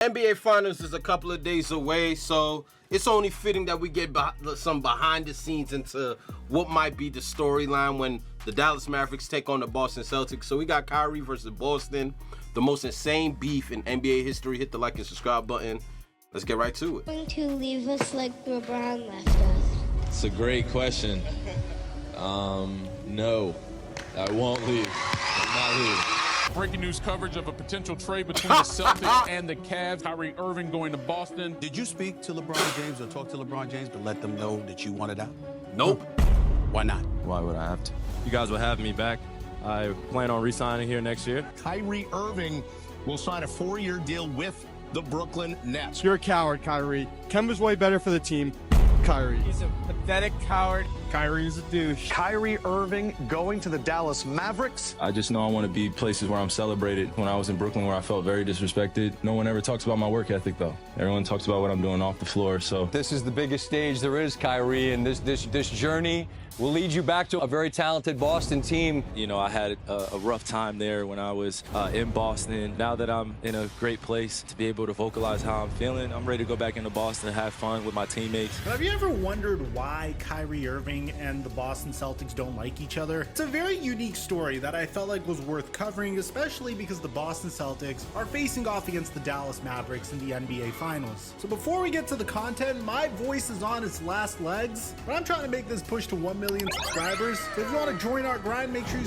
NBA Finals is a couple of days away, so it's only fitting that we get some behind the scenes into what might be the storyline when the Dallas Mavericks take on the Boston Celtics. So we got Kyrie versus Boston, the most insane beef in NBA history. Hit the like and subscribe button. Let's get right to it. Going to leave us like LeBron left us? It's a great question. No, I won't leave. I'll not leave. Breaking news coverage of a potential trade between the Celtics and the Cavs. Kyrie Irving going to Boston. Did you speak to LeBron James or talk to LeBron James to let them know that you wanted out? Nope. Why not? Why would I have to? You guys will have me back. I plan on re-signing here next year. Kyrie Irving will sign a 4-year deal with the Brooklyn Nets. You're a coward, Kyrie. Kemba's way better for the team. Kyrie. He's a pathetic coward. Kyrie's a douche. Kyrie Irving going to the Dallas Mavericks. I just know I want to be places where I'm celebrated. When I was in Brooklyn, where I felt very disrespected. No one ever talks about my work ethic, though. Everyone talks about what I'm doing off the floor, so. This is the biggest stage there is, Kyrie, and this journey will lead you back to a very talented Boston team. You know, I had a rough time there when I was in Boston. Now that I'm in a great place to be able to vocalize how I'm feeling, I'm ready to go back into Boston and have fun with my teammates. Have you ever wondered why Kyrie Irving and the Boston Celtics don't like each other? It's a very unique story that I felt like was worth covering, especially because the Boston Celtics are facing off against the Dallas Mavericks in the NBA Finals. So before we get to the content, my voice is on its last legs, but I'm trying to make this push to 1 million subscribers. So if you want to join our grind, make sure you...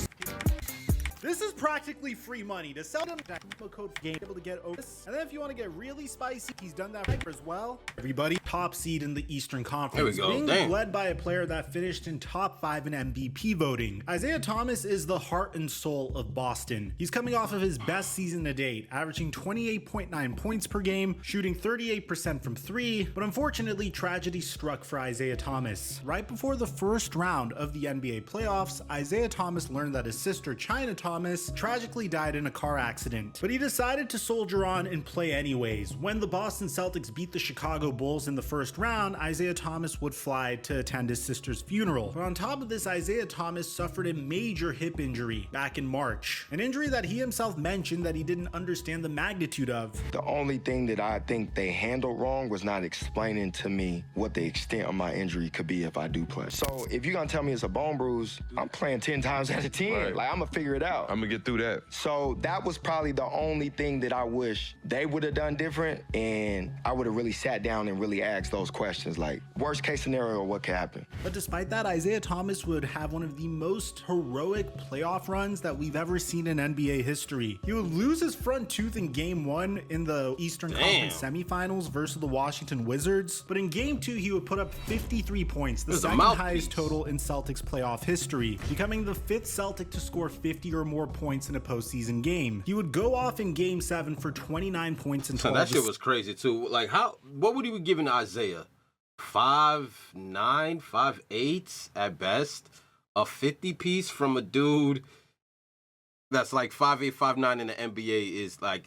This is practically free money. To sell them, code game able to get over this. And then if you want to get really spicy, he's done that as well. Everybody, top seed in the Eastern Conference. There we go. Being led by a player that finished in top 5 in MVP voting. Isaiah Thomas is the heart and soul of Boston. He's coming off of his best season to date, averaging 28.9 points per game, shooting 38% from 3, but unfortunately tragedy struck for Isaiah Thomas. Right before the first round of the NBA playoffs, Isaiah Thomas learned that his sister China Thomas tragically died in a car accident, but he decided to soldier on and play anyways. When the Boston Celtics beat the Chicago Bulls in the first round, Isaiah Thomas would fly to attend his sister's funeral. But on top of this, Isaiah Thomas suffered a major hip injury back in March, an injury that he himself mentioned that he didn't understand the magnitude of. The only thing that I think they handled wrong was not explaining to me what the extent of my injury could be if I do play. So if you're gonna tell me it's a bone bruise, I'm playing 10 times out of 10. Right. Like, I'm gonna figure it out. I'm gonna get through that. So that was probably the only thing that I wish they would have done different, and I would have really sat down and really asked those questions, like, worst case scenario, what could happen? But despite that, Isaiah Thomas would have one of the most heroic playoff runs that we've ever seen in NBA history. He would lose his front tooth in game 1 in the Eastern Conference semifinals versus the Washington Wizards, but in game 2, he would put up 53 points, the second highest total in Celtics playoff history, becoming the 5th Celtic to score 50 or more points in a postseason game. He would go off in game 7 for 29 points and 12 that shit was crazy too. Like, what would he be giving to Isaiah? 5'9", 5'8" at best? A 50 piece from a dude that's like 5'8", 5'9" in the NBA is like,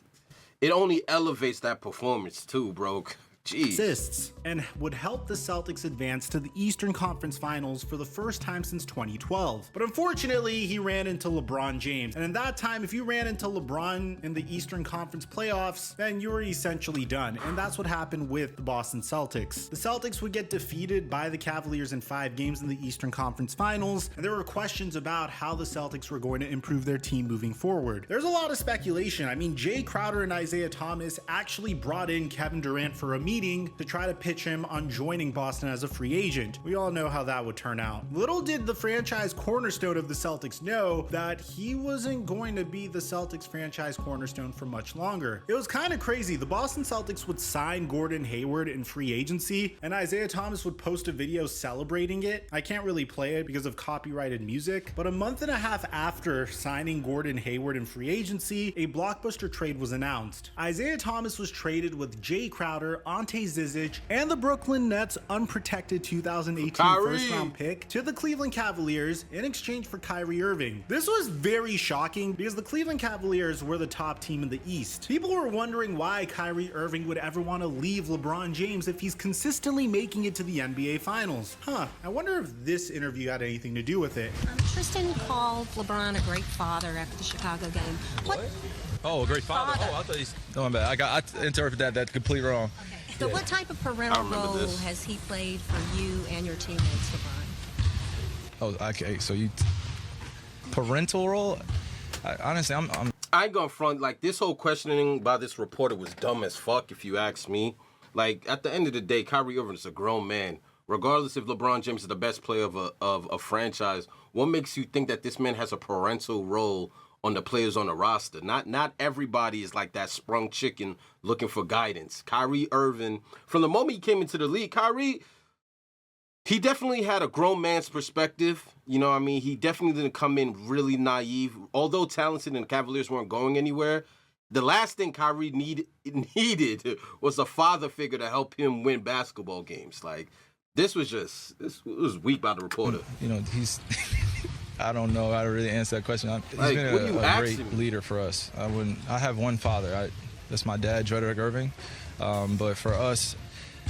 it only elevates that performance too, bro. Jeez. Assists, and would help the Celtics advance to the Eastern Conference Finals for the first time since 2012. But unfortunately, he ran into LeBron James. And in that time, if you ran into LeBron in the Eastern Conference playoffs, then you were essentially done. And that's what happened with the Boston Celtics. The Celtics would get defeated by the Cavaliers in 5 games in the Eastern Conference Finals, and there were questions about how the Celtics were going to improve their team moving forward. There's a lot of speculation. I mean, Jay Crowder and Isaiah Thomas actually brought in Kevin Durant for a meeting to try to pitch him on joining Boston as a free agent. We all know how that would turn out. Little did the franchise cornerstone of the Celtics know that he wasn't going to be the Celtics franchise cornerstone for much longer. It was kind of crazy. The Boston Celtics would sign Gordon Hayward in free agency, and Isaiah Thomas would post a video celebrating it. I can't really play it because of copyrighted music, but a month and a half after signing Gordon Hayward in free agency, a blockbuster trade was announced. Isaiah Thomas was traded with Jay Crowder, Ante Zizic, and the Brooklyn Nets' unprotected 2018 first-round pick to the Cleveland Cavaliers in exchange for Kyrie Irving. This was very shocking because the Cleveland Cavaliers were the top team in the East. People were wondering why Kyrie Irving would ever want to leave LeBron James if he's consistently making it to the NBA Finals. I wonder if this interview had anything to do with it. Tristan called LeBron a great father after the Chicago game. What? Oh, a great father. Oh, I thought he's going back. I interpreted that completely wrong. Okay. So what type of parental role has he played for you and your teammates, LeBron? Oh, okay. So you parental role? Honestly, I ain't gonna front, like, this whole questioning by this reporter was dumb as fuck, if you ask me. Like, at the end of the day, Kyrie Irving is a grown man. Regardless if LeBron James is the best player of a franchise, what makes you think that this man has a parental role on the players on the roster? Not everybody is like that sprung chicken looking for guidance. Kyrie Irving, from the moment he came into the league, he definitely had a grown man's perspective. You know what I mean? He definitely didn't come in really naive. Although talented and the Cavaliers weren't going anywhere, the last thing Kyrie needed was a father figure to help him win basketball games. Like, this was weak by the reporter. You know, I don't know how to really answer that question. He's like, been a great leader for us. I have one father. That's my dad, Irving. But for us,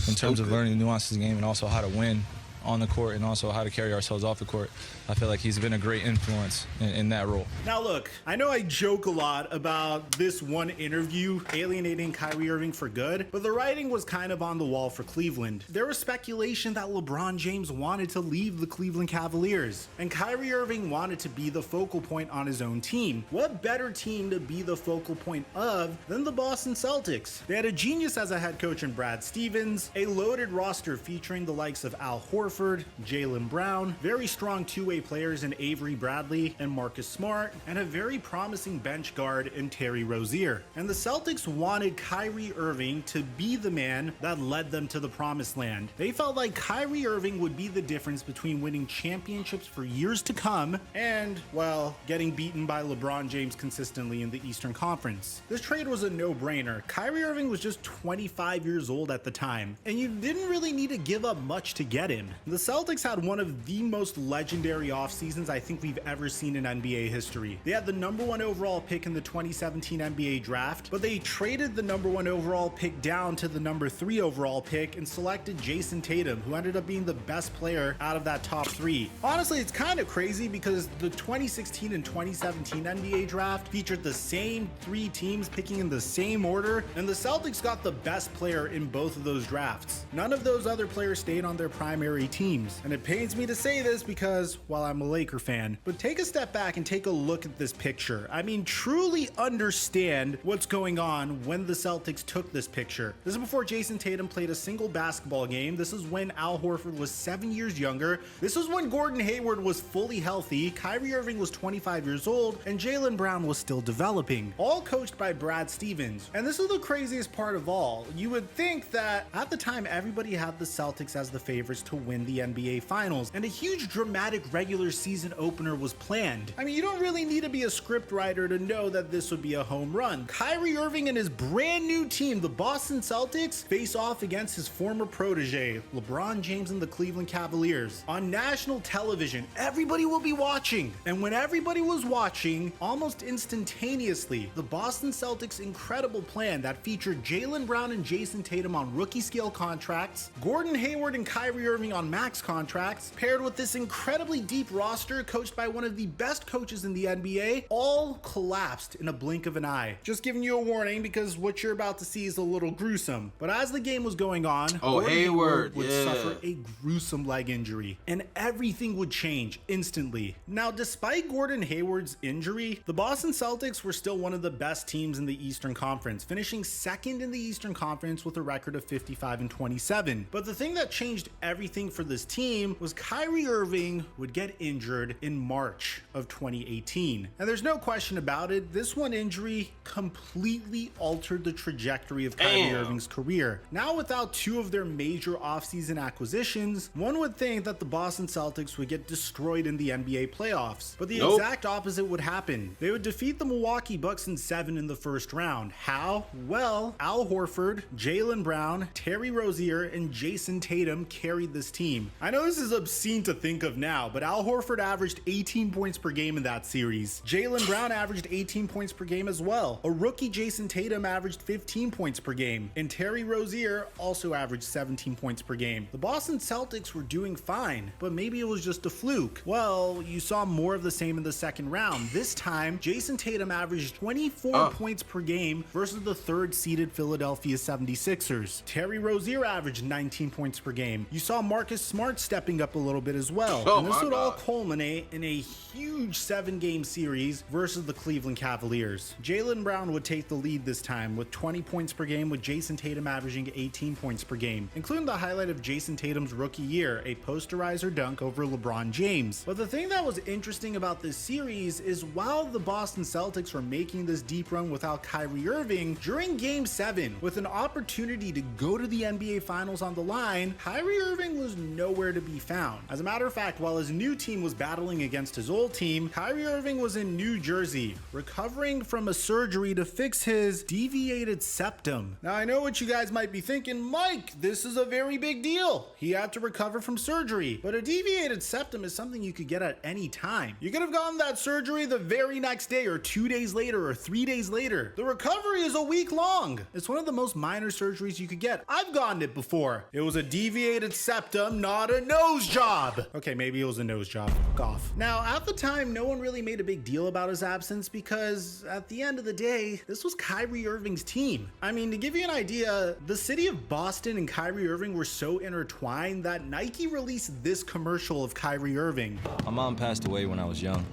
in terms of learning the nuances of the game and also how to win on the court and also how to carry ourselves off the court, I feel like he's been a great influence in that role. Now look, I know I joke a lot about this one interview alienating Kyrie Irving for good, but the writing was kind of on the wall for Cleveland. There was speculation that LeBron James wanted to leave the Cleveland Cavaliers, and Kyrie Irving wanted to be the focal point on his own team. What better team to be the focal point of than the Boston Celtics? They had a genius as a head coach in Brad Stevens, a loaded roster featuring the likes of Al Horford, Jaylen Brown, very strong two-way players in Avery Bradley and Marcus Smart, and a very promising bench guard in Terry Rozier. And the Celtics wanted Kyrie Irving to be the man that led them to the promised land. They felt like Kyrie Irving would be the difference between winning championships for years to come and, well, getting beaten by LeBron James consistently in the Eastern Conference. This trade was a no-brainer. Kyrie Irving was just 25 years old at the time, and you didn't really need to give up much to get him. The Celtics had one of the most legendary off seasons I think we've ever seen in NBA history. They had the #1 overall pick in the 2017 NBA draft, but they traded the #1 overall pick down to the #3 overall pick and selected Jason Tatum, who ended up being the best player out of that top 3. Honestly, it's kind of crazy because the 2016 and 2017 NBA draft featured the same 3 teams picking in the same order, and the Celtics got the best player in both of those drafts. None of those other players stayed on their primary teams, and it pains me to say this because, well, I'm a Laker fan, but take a step back and take a look at this picture. I mean, truly understand what's going on when the Celtics took this picture. This is before Jason Tatum played a single basketball game. This is when Al Horford was 7 years younger. This was when Gordon Hayward was fully healthy, Kyrie Irving was 25 years old, and Jaylen Brown was still developing, all coached by Brad Stevens. And this is the craziest part of all. You would think that at the time everybody had the Celtics as the favorites to win the NBA Finals, and a huge dramatic regular season opener was planned. I mean, you don't really need to be a script writer to know that this would be a home run. Kyrie Irving and his brand new team, the Boston Celtics, face off against his former protege, LeBron James and the Cleveland Cavaliers. On national television, everybody will be watching. And when everybody was watching, almost instantaneously, the Boston Celtics' incredible plan that featured Jaylen Brown and Jason Tatum on rookie scale contracts, Gordon Hayward and Kyrie Irving on max contracts, paired with this incredibly deep roster coached by one of the best coaches in the NBA, all collapsed in a blink of an eye. Just giving you a warning because what you're about to see is a little gruesome. But as the game was going on, Gordon Hayward would suffer a gruesome leg injury, and everything would change instantly. Now, despite Gordon Hayward's injury, the Boston Celtics were still one of the best teams in the Eastern Conference, finishing second in the Eastern Conference with a record of 55-27. But the thing that changed everything for this team was Kyrie Irving would get injured in March of 2018. And there's no question about it, this one injury completely altered the trajectory of Kyrie Irving's career. Now, without 2 of their major offseason acquisitions, one would think that the Boston Celtics would get destroyed in the NBA playoffs. But the exact opposite would happen. They would defeat the Milwaukee Bucks in 7 in the first round. How? Well, Al Horford, Jaylen Brown, Terry Rozier, and Jason Tatum carried this team. team. I know this is obscene to think of now, but Al Horford averaged 18 points per game in that series. Jaylen Brown averaged 18 points per game as well. A rookie Jason Tatum averaged 15 points per game, and Terry Rozier also averaged 17 points per game. The Boston Celtics were doing fine, but maybe it was just a fluke. Well, you saw more of the same in the second round. This time, Jason Tatum averaged 24 points per game versus the third-seeded Philadelphia 76ers. Terry Rozier averaged 19 points per game. You saw Marcus Smart stepping up a little bit as well. And this would all culminate in a huge 7-game series versus the Cleveland Cavaliers. Jaylen Brown would take the lead this time with 20 points per game, with Jason Tatum averaging 18 points per game, including the highlight of Jason Tatum's rookie year, a posterizer dunk over LeBron James. But the thing that was interesting about this series is while the Boston Celtics were making this deep run without Kyrie Irving, during Game 7, with an opportunity to go to the NBA Finals on the line, Kyrie Irving was nowhere to be found. As a matter of fact, while his new team was battling against his old team, Kyrie Irving was in New Jersey, recovering from a surgery to fix his deviated septum. Now, I know what you guys might be thinking, Mike, this is a very big deal. He had to recover from surgery, but a deviated septum is something you could get at any time. You could have gotten that surgery the very next day, or 2 days later, or 3 days later. The recovery is a week long. It's one of the most minor surgeries you could get. I've gotten it before. It was a deviated septum, not a nose job. Okay, maybe it was a nose job. Fuck off. Now, at the time, no one really made a big deal about his absence because at the end of the day, this was Kyrie Irving's team. I mean, to give you an idea, the city of Boston and Kyrie Irving were so intertwined that Nike released this commercial of Kyrie Irving. My mom passed away when I was young,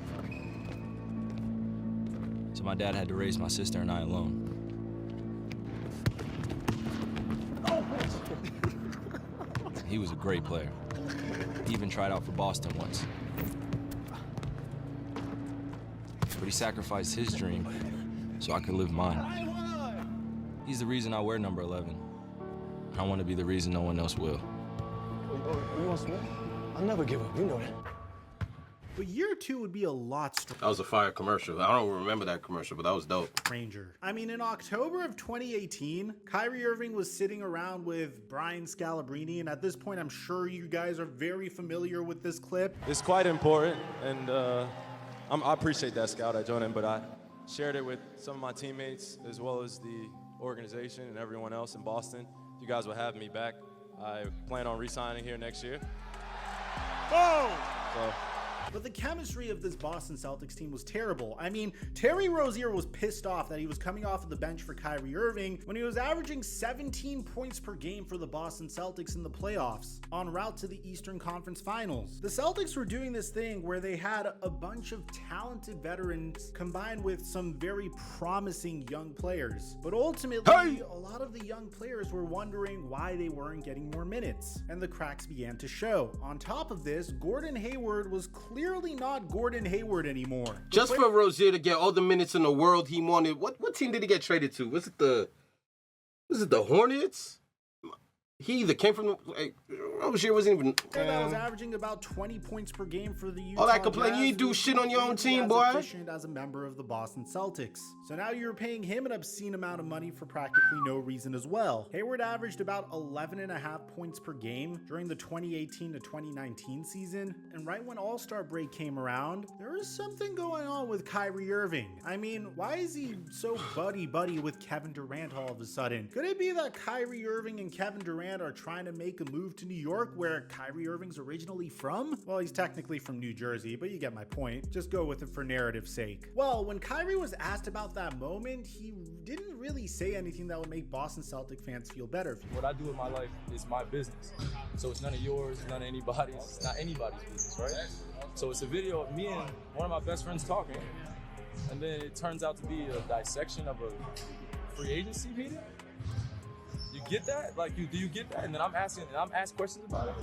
so my dad had to raise my sister and I alone. He was a great player. He even tried out for Boston once. But he sacrificed his dream so I could live mine. He's the reason I wear number 11. I want to be the reason no one else will. You want some? I'll never give up, you know that. But year 2 would be a lot stronger. That was a fire commercial. I don't remember that commercial, but that was dope. Ranger. I mean, in October of 2018, Kyrie Irving was sitting around with Brian Scalabrine, and at this point, I'm sure you guys are very familiar with this clip. It's quite important, and I appreciate that, Scout. I joined in, but I shared it with some of my teammates as well as the organization and everyone else in Boston. If you guys will have me back, I plan on re-signing here next year. Boom! But the chemistry of this Boston Celtics team was terrible. I mean, Terry Rozier was pissed off that he was coming off of the bench for Kyrie Irving when he was averaging 17 points per game for the Boston Celtics in the playoffs, en route to the Eastern Conference Finals. The Celtics were doing this thing where they had a bunch of talented veterans combined with some very promising young players. But ultimately, a lot of the young players were wondering why they weren't getting more minutes, and the cracks began to show. On top of this, Gordon Hayward was clearly not Gordon Hayward anymore. Just for Rozier to get all the minutes in the world he wanted. What team did he get traded to? Was it the Hornets? He either came from Rozier wasn't even. That was averaging about 20 points per game for the Utah All that complaint, Jazz. you ain't do shit on your own team, boy. Efficient as a member of the Boston Celtics. So now you're paying him an obscene amount of money for practically no reason as well. Hayward averaged about 11.5 points per game during the 2018 to 2019 season, and right when All-Star break came around, there was something going on with Kyrie Irving. I mean, why is he so buddy-buddy with Kevin Durant all of a sudden? Could it be that Kyrie Irving and Kevin Durant are trying to make a move to New York, where Kyrie Irving's originally from? Well, he's technically from New Jersey, but you get my point. Just go with it for narrative's sake. Well, when Kyrie was asked about that moment, he didn't really say anything that would make Boston Celtic fans feel better. What I do with my life is my business. So it's none of yours, none of anybody's. It's not anybody's business, right? So it's a video of me and one of my best friends talking, and then it turns out to be a dissection of a free agency meeting. You get that? Like, do you get that? And then I'm asked questions about it.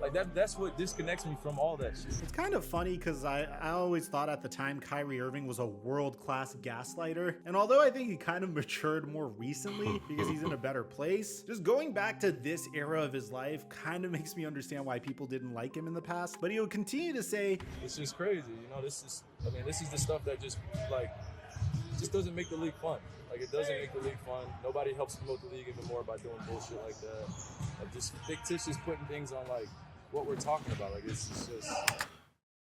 Like, that's what disconnects me from all that shit. It's kind of funny because I always thought at the time Kyrie Irving was a world-class gaslighter. And although I think he kind of matured more recently because he's in a better place, just going back to this era of his life kind of makes me understand why people didn't like him in the past. But he would continue to say, it's just crazy. You know, this is the stuff that just doesn't make the league fun. Like, it doesn't make the league fun. Nobody helps promote the league even more by doing bullshit like that. Like, just fictitious putting things on, like, what we're talking about. Like, it's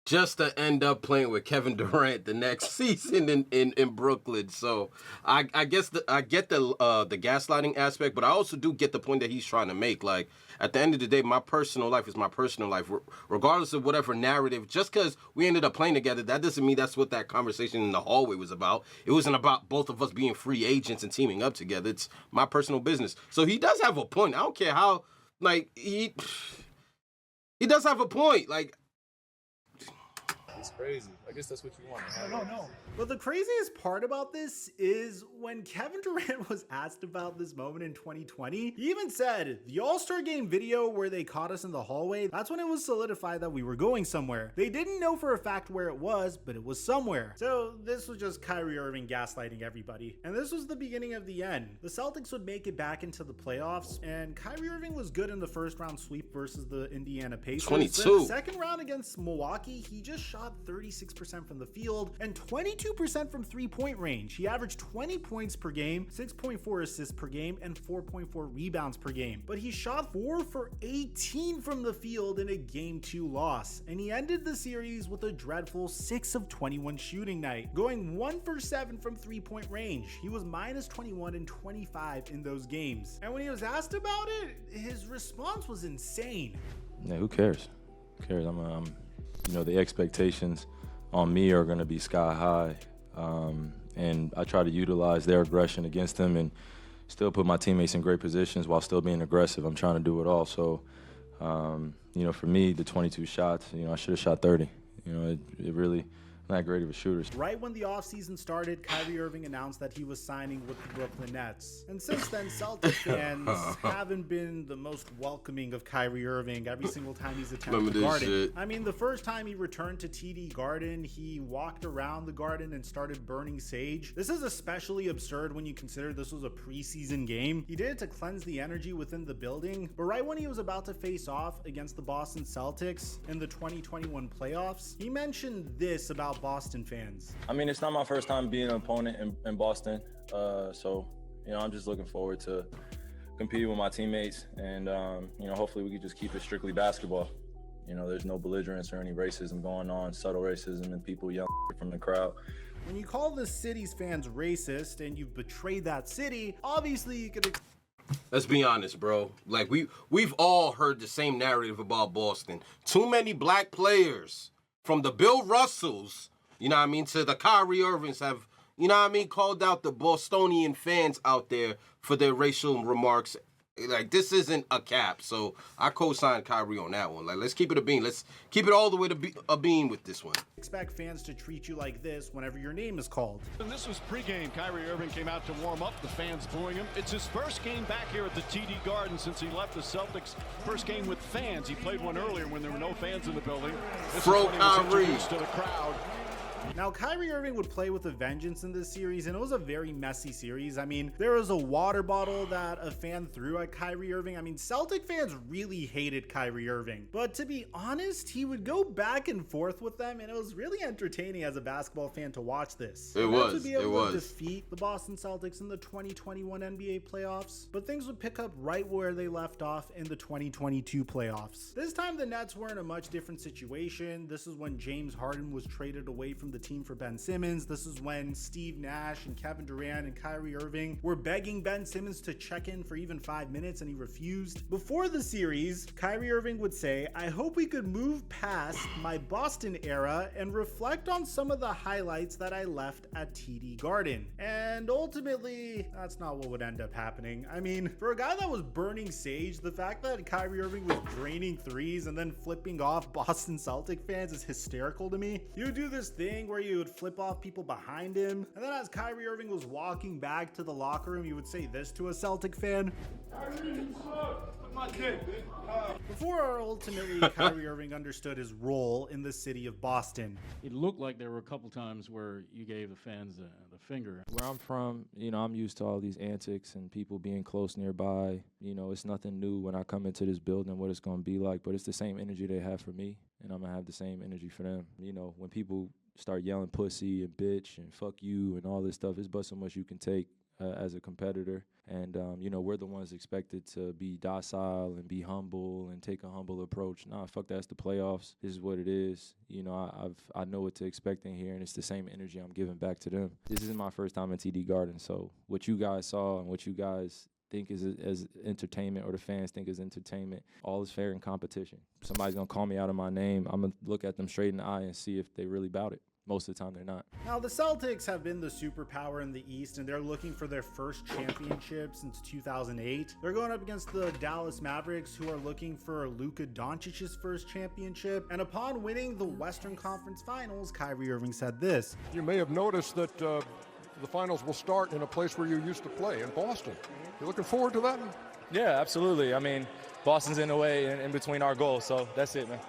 just to end up playing with Kevin Durant the next season in Brooklyn. So I guess I get the gaslighting aspect, but I also do get the point that he's trying to make. Like, at the end of the day, my personal life is my personal life, regardless of whatever narrative. Just because we ended up playing together, that doesn't mean that's what that conversation in the hallway was about. It wasn't about both of us being free agents and teaming up together. It's my personal business. So he does have a point. I don't care how, like, he does have a point. Like, it's crazy. I guess that's what you want. No. But the craziest part about this is when Kevin Durant was asked about this moment in 2020, he even said, the All-Star Game video where they caught us in the hallway, that's when it was solidified that we were going somewhere. They didn't know for a fact where it was, but it was somewhere. So this was just Kyrie Irving gaslighting everybody. And this was the beginning of the end. The Celtics would make it back into the playoffs, and Kyrie Irving was good in the first round sweep versus the Indiana Pacers. 22. Then the second round against Milwaukee, he just shot 36% from the field and 22% from three-point range. He averaged 20 points per game, 6.4 assists per game, and 4.4 rebounds per game. But he shot 4 for 18 from the field in a Game 2 loss, and he ended the series with a dreadful 6 of 21 shooting night, going 1 for 7 from three-point range. He was minus 21 and 25 in those games. And when he was asked about it, his response was insane. Yeah, who cares? Who cares? The expectations on me are going to be sky high, and I try to utilize their aggression against them and still put my teammates in great positions while still being aggressive. I'm trying to do it all. So, for me, the 22 shots, I should have shot 30. It really not great of a shooter. Right when the offseason started, Kyrie Irving announced that he was signing with the Brooklyn Nets. And since then, Celtics fans haven't been the most welcoming of Kyrie Irving every single time he's attempted the Garden. Shit. I mean, the first time he returned to TD Garden, he walked around the Garden and started burning sage. This is especially absurd when you consider this was a preseason game. He did it to cleanse the energy within the building, but right when he was about to face off against the Boston Celtics in the 2021 playoffs, he mentioned this about Boston fans. I mean, it's not my first time being an opponent in Boston, so I'm just looking forward to competing with my teammates, and hopefully we can just keep it strictly basketball. There's no belligerence or any racism going on, subtle racism, and people yelling from the crowd. When you call the city's fans racist and you've betrayed that city, obviously you could. Let's be honest, bro. Like, we've all heard the same narrative about Boston. Too many black players. From the Bill Russells, to the Kyrie Irvings have, called out the Bostonian fans out there for their racial remarks. Like, this isn't a cap, so I co-signed Kyrie on that one. Like, let's keep it a bean. Let's keep it all the way to a bean with this one. Expect fans to treat you like this whenever your name is called. And this was pregame. Kyrie Irving came out to warm up. The fans booing him. It's his first game back here at the TD Garden since he left the Celtics. First game with fans. He played one earlier when there were no fans in the building. This is when he was introduced to the crowd. Now, Kyrie Irving would play with a vengeance in this series, and it was a very messy series. I mean, there was a water bottle that a fan threw at Kyrie Irving. I mean, Celtic fans really hated Kyrie Irving. But to be honest, he would go back and forth with them, and it was really entertaining as a basketball fan to watch this. It was. To be able to defeat the Boston Celtics in the 2021 NBA playoffs, but things would pick up right where they left off in the 2022 playoffs. This time, the Nets were in a much different situation. This is when James Harden was traded away from the team for Ben Simmons. This is when Steve Nash and Kevin Durant and Kyrie Irving were begging Ben Simmons to check in for even 5 minutes, and he refused. Before the series, Kyrie Irving would say, "I hope we could move past my Boston era and reflect on some of the highlights that I left at TD Garden." And ultimately, that's not what would end up happening. I mean, for a guy that was burning sage, the fact that Kyrie Irving was draining threes and then flipping off Boston Celtic fans is hysterical to me. You would do this thing where you would flip off people behind him, and then as Kyrie Irving was walking back to the locker room, you would say this to a Celtic fan. Before ultimately Kyrie Irving understood his role in the city of Boston. It looked like there were a couple times where you gave the fans the finger. Where I'm from, I'm used to all these antics and people being close nearby. It's nothing new when I come into this building, what it's going to be like, but it's the same energy they have for me, and I'm going to have the same energy for them. When people start yelling pussy and bitch and fuck you and all this stuff, it's but so much you can take. as a competitor. And, you know, we're the ones expected to be docile and be humble and take a humble approach. Nah, fuck that. It's the playoffs. This is what it is. You know, I know what to expect in here, and it's the same energy I'm giving back to them. This isn't my first time in TD Garden, so what you guys saw and what you guys think is as entertainment, or the fans think is entertainment, all is fair in competition. Somebody's going to call me out of my name. I'm going to look at them straight in the eye and see if they really about it. Most of the time, they're not. Now, the Celtics have been the superpower in the East, and they're looking for their first championship since 2008. They're going up against the Dallas Mavericks, who are looking for Luka Doncic's first championship. And upon winning the Western Conference Finals, Kyrie Irving said this. You may have noticed that the finals will start in a place where you used to play, in Boston. You looking forward to that? Yeah, absolutely. I mean, Boston's in the way in between our goals, so that's it, man.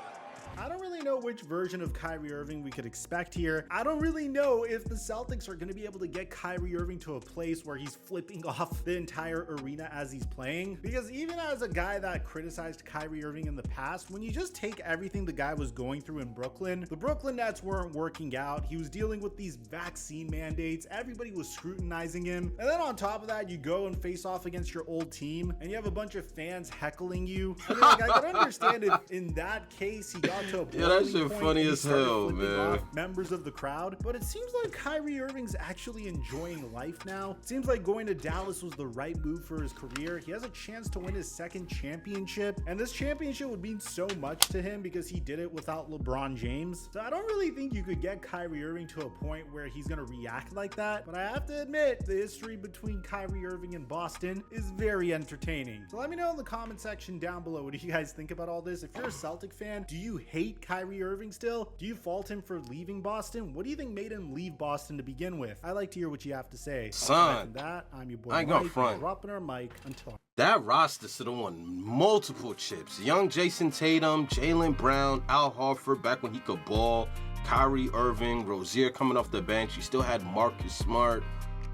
I don't really know which version of Kyrie Irving we could expect here. I don't really know if the Celtics are going to be able to get Kyrie Irving to a place where he's flipping off the entire arena as he's playing. Because even as a guy that criticized Kyrie Irving in the past, when you just take everything the guy was going through in Brooklyn, the Brooklyn Nets weren't working out. He was dealing with these vaccine mandates. Everybody was scrutinizing him. And then on top of that, you go and face off against your old team, and you have a bunch of fans heckling you. I mean, like, I can understand if in that case he got to a that shit funny as hell, man. Members of the crowd, but it seems like Kyrie Irving's actually enjoying life now. It seems like going to Dallas was the right move for his career. He has a chance to win his second championship, and this championship would mean so much to him because he did it without LeBron James. So I don't really think you could get Kyrie Irving to a point where he's gonna react like that, but I have to admit, the history between Kyrie Irving and Boston is very entertaining. So let me know in the comment section down below, what do you guys think about all this? If you're a Celtic fan, do you hate Kyrie Irving still? Do you fault him for leaving Boston? What do you think made him leave Boston to begin with? I'd like to hear what you have to say. Son, that, I'm your boy I ain't gonna Mike, front. dropping our mic until that roster should have won multiple chips. Young Jason Tatum, Jaylen Brown, Al Horford back when he could ball, Kyrie Irving, Rozier coming off the bench. You still had Marcus Smart.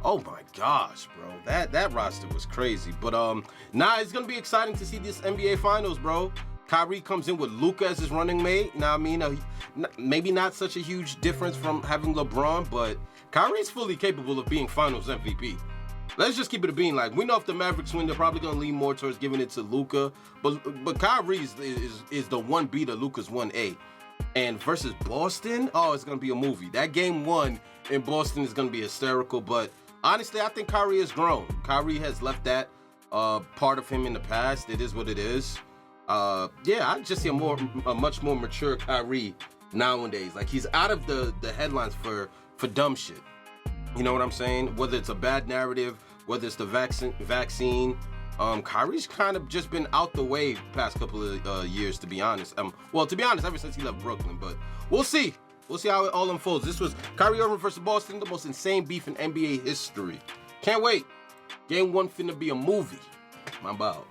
Oh my gosh, bro. That roster was crazy. But nah, it's gonna be exciting to see this NBA Finals, bro. Kyrie comes in with Luka as his running mate. Now, I mean, maybe not such a huge difference from having LeBron, but Kyrie's fully capable of being Finals MVP. Let's just keep it a being. Like, we know if the Mavericks win, they're probably gonna lean more towards giving it to Luka, but Kyrie is the 1B to Luka's 1A. And versus Boston, oh, it's gonna be a movie. That game 1 in Boston is gonna be hysterical. But honestly, I think Kyrie has grown. Kyrie has left that part of him in the past. It is what it is. Yeah, I just see a much more mature Kyrie nowadays. Like, he's out of the headlines for dumb shit. You know what I'm saying? Whether it's a bad narrative, whether it's the vaccine, Kyrie's kind of just been out the way past couple of years, to be honest. Well, to be honest, ever since he left Brooklyn. But we'll see. We'll see how it all unfolds. This was Kyrie Irving versus Boston, the most insane beef in NBA history. Can't wait. Game 1 finna be a movie. My bow.